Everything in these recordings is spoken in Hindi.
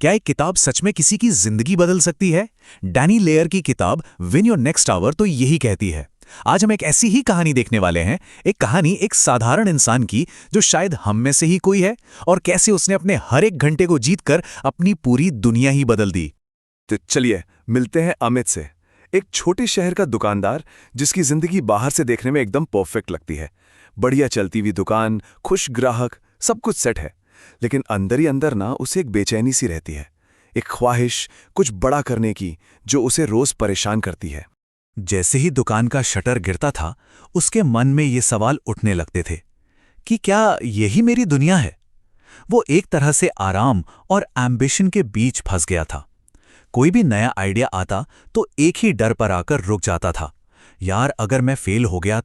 क्या एक किताब सच में किसी की जिंदगी बदल सकती है? डैनी लेयर की किताब विन योर नेक्स्ट आवर तो यही कहती है। आज हम एक ऐसी ही कहानी देखने वाले हैं, एक कहानी एक साधारण इंसान की जो शायद हम में से ही कोई है, और कैसे उसने अपने हर एक घंटे को जीतकर अपनी पूरी दुनिया ही बदल दी। तो चलिए मिलते हैं अमित से, एक छोटे शहर का दुकानदार जिसकी जिंदगी बाहर से देखने में एकदम परफेक्ट लगती है। बढ़िया चलती हुई दुकान, खुश ग्राहक, सब कुछ सेट है। लेकिन अंदर ही अंदर ना उसे एक बेचैनी सी रहती है, एक ख्वाहिश कुछ बड़ा करने की जो उसे रोज परेशान करती है। जैसे ही दुकान का शटर गिरता था, उसके मन में ये सवाल उठने लगते थे कि क्या यही मेरी दुनिया है? वो एक तरह से आराम और एम्बिशन के बीच फंस गया था। कोई भी नया आइडिया आता तो एक ही डर पर आकर रुक जाता था, यार अगर मैं फेल हो गया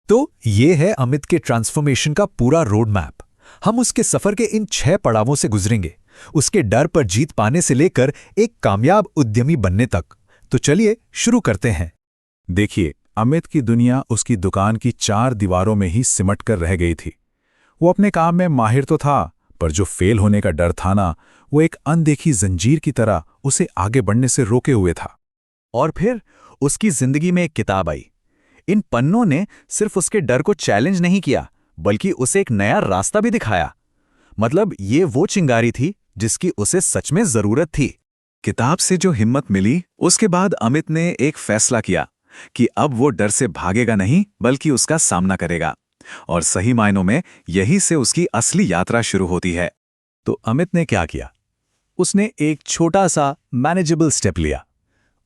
तो ये है अमित के ट्रांसफॉर्मेशन का पूरा रोड मैप। हम उसके सफर के इन 6 पड़ावों से गुजरेंगे, उसके डर पर जीत पाने से लेकर एक कामयाब उद्यमी बनने तक। तो चलिए शुरू करते हैं। देखिए, अमित की दुनिया उसकी दुकान की 4 दीवारों में ही सिमट कर रह गई थी। वो अपने काम में माहिर तो था, पर जो फेल होने का डर था ना, वो एक अनदेखी जंजीर की तरह उसे आगे बढ़ने से रोके हुए था। और फिर उसकी जिंदगी में एक किताब आई। इन पन्नों ने सिर्फ उसके डर को चैलेंज नहीं किया, बल्कि उसे एक नया रास्ता भी दिखाया। मतलब ये वो चिंगारी थी जिसकी उसे सच में जरूरत थी। किताब से जो हिम्मत मिली, उसके बाद अमित ने एक फैसला किया कि अब वो डर से भागेगा नहीं, बल्कि उसका सामना करेगा। और सही मायनों में यही से उसकी असली यात्रा शुरू होती है। तो अमित ने क्या किया? उसने एक छोटा सा मैनेजेबल स्टेप लिया।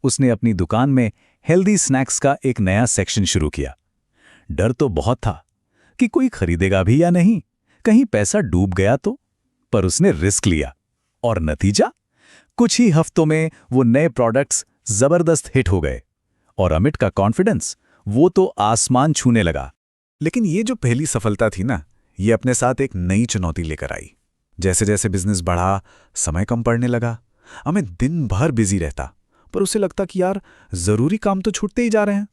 उसने अपनी दुकान में हेल्दी स्नैक्स का एक नया सेक्शन शुरू किया। डर तो बहुत था कि कोई खरीदेगा भी या नहीं, कहीं पैसा डूब गया तो। पर उसने रिस्क लिया, और नतीजा? कुछ ही हफ्तों में वो नए प्रोडक्ट्स जबरदस्त हिट हो गए, और अमित का कॉन्फिडेंस वो तो आसमान छूने लगा। लेकिन ये जो पहली सफलता थी ना, ये अपने साथ एक नई चुनौती लेकर आई। जैसे जैसे बिजनेस बढ़ा, समय कम पड़ने लगा। अमित दिन भर बिजी रहता, पर उसे लगता कि यार जरूरी काम तो छूटते ही जा रहे हैं।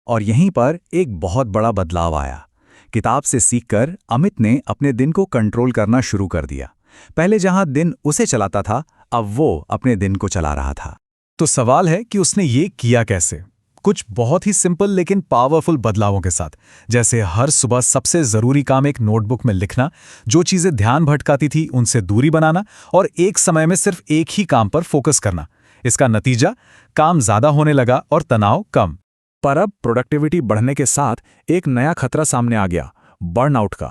और यहीं पर एक बहुत बड़ा बदलाव आया। किताब से सीखकर अमित ने अपने दिन को कंट्रोल करना शुरू कर दिया। पहले जहां दिन उसे चलाता था, अब वो अपने दिन को चला रहा था। तो सवाल है कि उसने ये किया कैसे? कुछ बहुत ही सिंपल लेकिन पावरफुल बदलावों के साथ। जैसे हर सुबह सबसे जरूरी काम एक नोटबुक में लिखना, जो चीजें ध्यान भटकाती थी उनसे दूरी बनाना, और एक समय में सिर्फ एक ही काम पर फोकस करना। इसका नतीजा, काम ज्यादा होने लगा और तनाव कम। पर अब प्रोडक्टिविटी बढ़ने के साथ एक नया खतरा सामने आ गया, बर्नआउट का।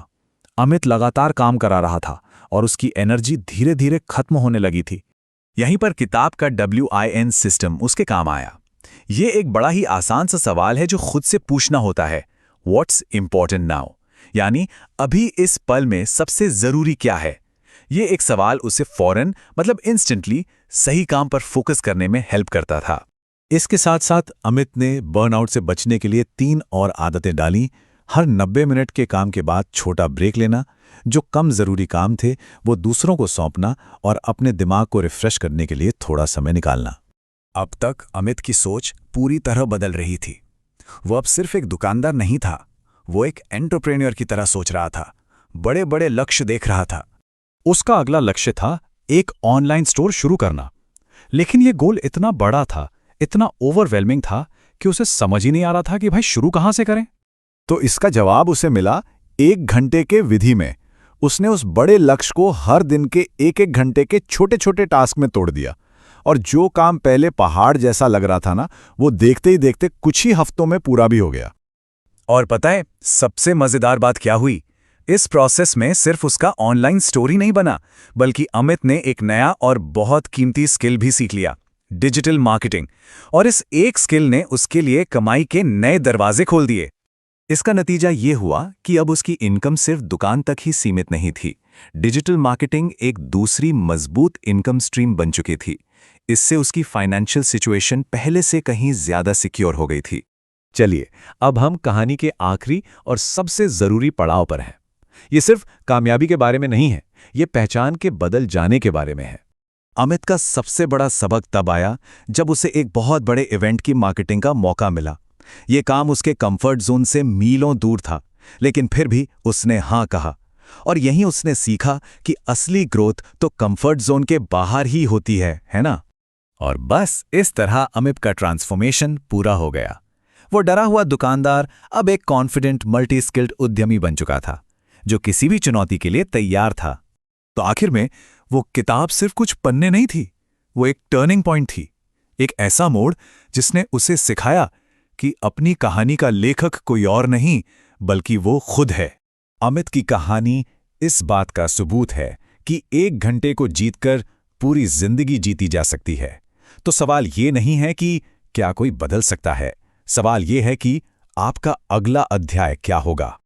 अमित लगातार काम करा रहा था और उसकी एनर्जी धीरे धीरे खत्म होने लगी थी। यहीं पर किताब का WIN सिस्टम उसके काम आया। ये एक बड़ा ही आसान सा सवाल है जो खुद से पूछना होता है, व्हाट्स इंपॉर्टेंट नाउ? यानी अभी इस पल में सबसे जरूरी क्या है? ये एक सवाल उसे फौरन, मतलब इंस्टेंटली सही काम पर फोकस करने में हेल्प करता था। इसके साथ साथ अमित ने बर्नआउट से बचने के लिए 3 और आदतें डाली। हर 90 मिनट के काम के बाद छोटा ब्रेक लेना, जो कम जरूरी काम थे वो दूसरों को सौंपना, और अपने दिमाग को रिफ्रेश करने के लिए थोड़ा समय निकालना। अब तक अमित की सोच पूरी तरह बदल रही थी। वो अब सिर्फ एक दुकानदार नहीं था, वो एक एंटरप्रेन्योर की तरह सोच रहा था, बड़े बड़े लक्ष्य देख रहा था। उसका अगला लक्ष्य था एक ऑनलाइन स्टोर शुरू करना। लेकिन ये गोल इतना बड़ा था, इतना ओवरवेलमिंग था कि उसे समझ ही नहीं आ रहा था कि भाई शुरू कहां से करें। तो इसका जवाब उसे मिला 1 घंटे के विधि में। उसने उस बड़े लक्ष्य को हर दिन के 1-1 घंटे के छोटे छोटे टास्क में तोड़ दिया, और जो काम पहले पहाड़ जैसा लग रहा था ना, वो देखते ही देखते कुछ ही हफ्तों में पूरा भी हो गया। और पता है सबसे मजेदार बात क्या हुई? इस प्रोसेस में सिर्फ उसका ऑनलाइन स्टोर ही नहीं बना, बल्कि अमित ने एक नया और बहुत कीमती स्किल भी सीख लिया, डिजिटल मार्केटिंग। और इस एक स्किल ने उसके लिए कमाई के नए दरवाजे खोल दिए। इसका नतीजा ये हुआ कि अब उसकी इनकम सिर्फ दुकान तक ही सीमित नहीं थी। डिजिटल मार्केटिंग एक दूसरी मजबूत इनकम स्ट्रीम बन चुकी थी। इससे उसकी फाइनेंशियल सिचुएशन पहले से कहीं ज्यादा सिक्योर हो गई थी। चलिए अब हम कहानी के आखिरी और सबसे जरूरी पड़ाव पर हैं। ये सिर्फ कामयाबी के बारे में नहीं है, ये पहचान के बदल जाने के बारे में है। अमित का सबसे बड़ा सबक तब आया जब उसे एक बहुत बड़े इवेंट की मार्केटिंग का मौका मिला। ये काम उसके कंफर्ट जोन से मीलों दूर था, लेकिन फिर भी उसने हाँ कहा। और यहीं उसने सीखा कि असली ग्रोथ तो कंफर्ट जोन के बाहर ही होती है ना? और बस इस तरह अमित का ट्रांसफॉर्मेशन पूरा हो गया। वो डरा हुआ दुकानदार अब एक कॉन्फिडेंट मल्टी स्किल्ड उद्यमी बन चुका था, जो किसी भी चुनौती के लिए तैयार था। तो आखिर में वो किताब सिर्फ कुछ पन्ने नहीं थी, वो एक टर्निंग पॉइंट थी, एक ऐसा मोड़ जिसने उसे सिखाया कि अपनी कहानी का लेखक कोई और नहीं बल्कि वो खुद है। अमित की कहानी इस बात का सबूत है कि 1 घंटे को जीतकर पूरी जिंदगी जीती जा सकती है। तो सवाल ये नहीं है कि क्या कोई बदल सकता है, सवाल ये है कि आपका अगला अध्याय क्या होगा।